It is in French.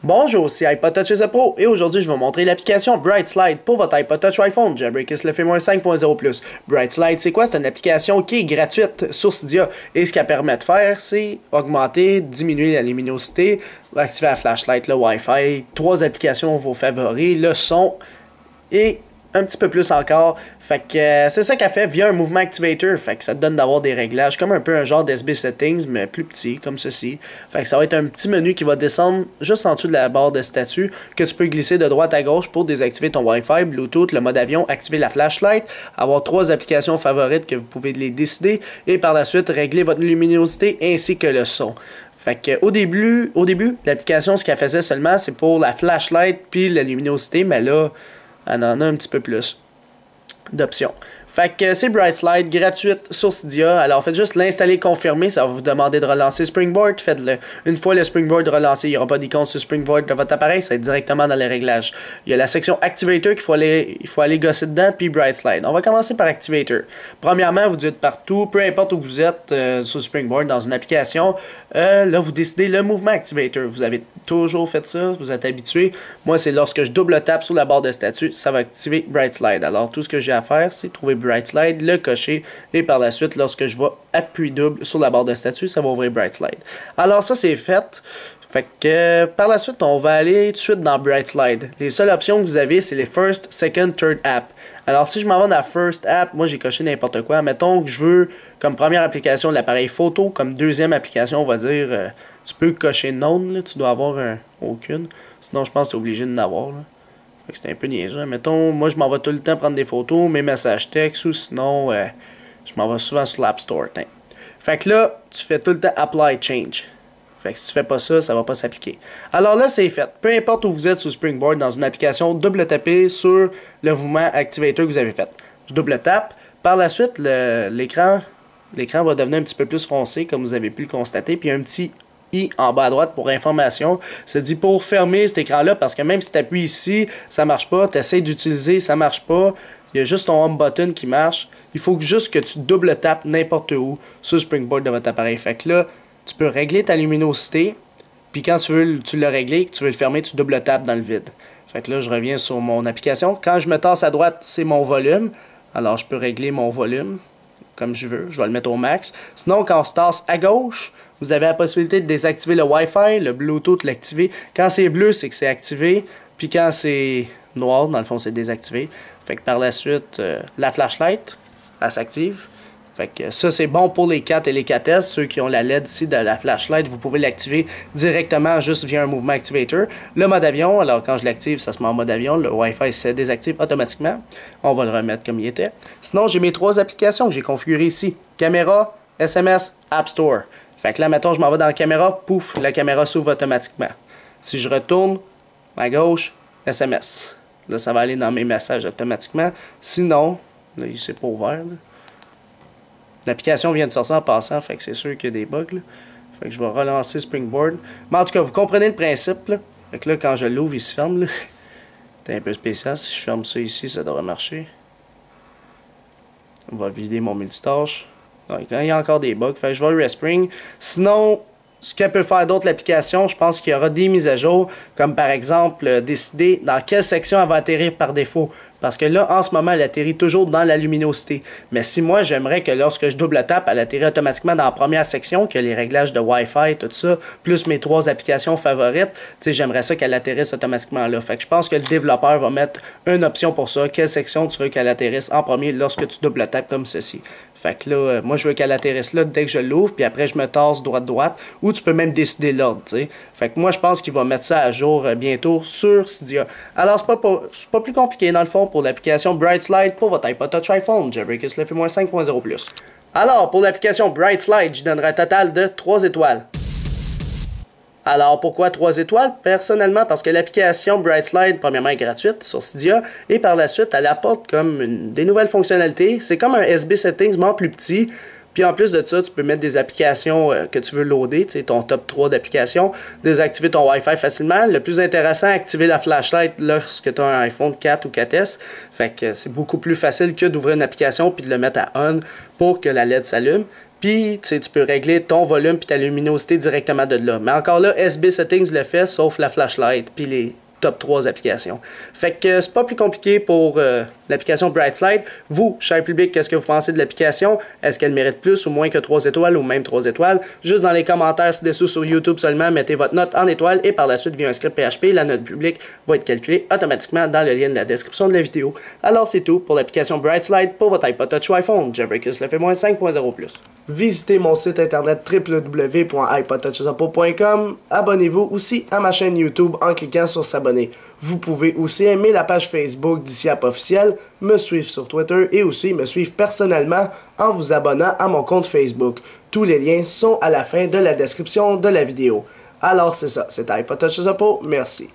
Bonjour, c'est iPod Touch SE Pro et aujourd'hui je vais vous montrer l'application Bright Slide pour votre iPod Touch iPhone Jailbreak SLFM 5.0+. Bright Slide, c'est quoi? C'est une application qui est gratuite sur Cydia et ce qu'elle permet de faire, c'est augmenter, diminuer la luminosité, activer la flashlight, le Wi-Fi, 3 applications vos favoris, le son et un petit peu plus encore. Fait que c'est ça qu'elle fait via un mouvement activator. Fait que ça te donne d'avoir des réglages comme un peu un genre d'SB settings mais plus petit comme ceci. Fait que ça va être un petit menu qui va descendre juste en dessous de la barre de statut que tu peux glisser de droite à gauche pour désactiver ton Wi-Fi, Bluetooth, le mode avion, activer la flashlight, avoir 3 applications favorites que vous pouvez les décider et par la suite régler votre luminosité ainsi que le son. Fait que au début l'application ce qu'elle faisait seulement c'est pour la flashlight puis la luminosité, mais là elle en a un petit peu plus d'options. Fait que c'est Bright Slide, gratuite sur Cydia. Alors faites juste l'installer, confirmer. Ça va vous demander de relancer Springboard. Faites-le. Une fois le Springboard relancé, il n'y aura pas d'icône sur Springboard de votre appareil. Ça va être directement dans les réglages. Il y a la section Activator qu'il faut aller gosser dedans, puis Bright Slide. On va commencer par Activator. Premièrement, vous dites partout, peu importe où vous êtes sur Springboard dans une application. Là, vous décidez le mouvement Activator. Vous avez toujours fait ça, vous êtes habitué. Moi, c'est lorsque je double tape sur la barre de statut, ça va activer Bright Slide. Alors, tout ce que j'ai à faire, c'est trouver Bright Slide, le cocher, et par la suite, lorsque je vais appuyer double sur la barre de statut, ça va ouvrir Bright Slide. Alors, ça, c'est fait. Fait que par la suite, on va aller tout de suite dans Bright Slide. Les seules options que vous avez, c'est les First, Second, Third App. Alors, si je m'en vais dans First App, moi, j'ai coché n'importe quoi. Mettons que je veux, comme première application, l'appareil photo. Comme deuxième application, on va dire, tu peux cocher None, là, tu dois avoir aucune. Sinon, je pense que tu es obligé d'en avoir. Là. Fait que c'est un peu niaiseux. Mettons, moi, je m'en vais tout le temps prendre des photos, mes messages textes, ou sinon, je m'en vais souvent sur l'App Store. T'in. Fait que là, tu fais tout le temps Apply Change. Fait que si tu fais pas ça, ça va pas s'appliquer. Alors là, c'est fait. Peu importe où vous êtes sur Springboard dans une application, double tapez sur le mouvement Activator que vous avez fait. Je double tape. Par la suite, l'écran va devenir un petit peu plus foncé, comme vous avez pu le constater. Puis il y a un petit I en bas à droite pour information. Ça dit pour fermer cet écran-là, parce que même si tu appuies ici, ça marche pas. Tu essaies d'utiliser, ça marche pas. Il y a juste ton Home button qui marche. Il faut juste que tu double tapes n'importe où sur Springboard de votre appareil. Fait que là, tu peux régler ta luminosité, puis quand tu l'as réglé, que tu veux le fermer, tu double tapes dans le vide. Fait que là, je reviens sur mon application. Quand je me tasse à droite, c'est mon volume. Alors, je peux régler mon volume comme je veux. Je vais le mettre au max. Sinon, quand on se tasse à gauche, vous avez la possibilité de désactiver le Wi-Fi, le Bluetooth, l'activer. Quand c'est bleu, c'est que c'est activé. Puis quand c'est noir, dans le fond, c'est désactivé. Fait que par la suite, la flashlight, elle s'active. Fait que ça, c'est bon pour les 4 et les 4S. Ceux qui ont la LED ici de la flashlight, vous pouvez l'activer directement juste via un mouvement activator. Le mode avion, alors quand je l'active, ça se met en mode avion. Le Wi-Fi se désactive automatiquement. On va le remettre comme il était. Sinon, j'ai mes 3 applications que j'ai configurées ici. Caméra, SMS, App Store. Fait que là, mettons, je m'en vais dans la caméra, pouf, la caméra s'ouvre automatiquement. Si je retourne à gauche, SMS. Là, ça va aller dans mes messages automatiquement. Sinon, là, c'est pas ouvert, là. L'application vient de sortir en passant, fait que c'est sûr qu'il y a des bugs. Là. Fait que je vais relancer Springboard. Mais en tout cas, vous comprenez le principe. Là. Fait que là, quand je l'ouvre, il se ferme. C'est un peu spécial. Si je ferme ça ici, ça devrait marcher. On va vider mon multitâche. Donc, il y a encore des bugs. Fait que je vais respring. Sinon, ce qu'elle peut faire d'autre l'application, je pense qu'il y aura des mises à jour. Comme par exemple, décider dans quelle section elle va atterrir par défaut. Parce que là, en ce moment, elle atterrit toujours dans la luminosité. Mais si moi, j'aimerais que lorsque je double tape, elle atterrit automatiquement dans la première section, que les réglages de Wi-Fi, tout ça, plus mes 3 applications favorites, j'aimerais ça qu'elle atterrisse automatiquement là. Fait que je pense que le développeur va mettre une option pour ça. Quelle section tu veux qu'elle atterrisse en premier lorsque tu double tapes comme ceci. Fait que là, moi, je veux qu'elle atterrisse là dès que je l'ouvre, puis après, je me tasse droite-droite, ou tu peux même décider l'ordre, tu sais. Fait que moi, je pense qu'il va mettre ça à jour bientôt sur Cydia. Alors, c'est pas plus compliqué, dans le fond, pour l'application Bright Slide pour votre iPod Touch iPhone, Jailbreak SLFM 5.0+. Alors, pour l'application Bright Slide, je donnerai un total de 3 étoiles. Alors, pourquoi 3 étoiles? Personnellement, parce que l'application Bright Slide, premièrement, est gratuite sur Cydia, et par la suite, elle apporte comme des nouvelles fonctionnalités. C'est comme un SB Settings, mais en plus petit. Puis en plus de ça, tu peux mettre des applications que tu veux loader, tu sais, ton top 3 d'applications, désactiver ton Wi-Fi facilement. Le plus intéressant, activer la flashlight lorsque tu as un iPhone 4 ou 4S. Fait que c'est beaucoup plus facile que d'ouvrir une application puis de le mettre à on pour que la LED s'allume. Puis, tu sais, tu peux régler ton volume puis ta luminosité directement de là. Mais encore là, SB Settings le fait, sauf la flashlight puis les top 3 applications. Fait que c'est pas plus compliqué pour l'application Bright Slide. Vous, cher public, qu'est-ce que vous pensez de l'application? Est-ce qu'elle mérite plus ou moins que 3 étoiles ou même 3 étoiles? Juste dans les commentaires ci-dessous sur YouTube seulement, mettez votre note en étoile et par la suite, via un script PHP, la note publique va être calculée automatiquement dans le lien de la description de la vidéo. Alors c'est tout pour l'application Bright Slide pour votre iPod Touch ou iPhone. Jailbreakers le fait moins 5.0+. Visitez mon site internet www.ipodtouchsupport.com. Abonnez-vous aussi à ma chaîne YouTube en cliquant sur s'abonner. Vous pouvez aussi aimer la page Facebook d'ICIAP officiel, me suivre sur Twitter et aussi me suivre personnellement en vous abonnant à mon compte Facebook. Tous les liens sont à la fin de la description de la vidéo. Alors c'est ça, c'était iPod Touch Support, merci.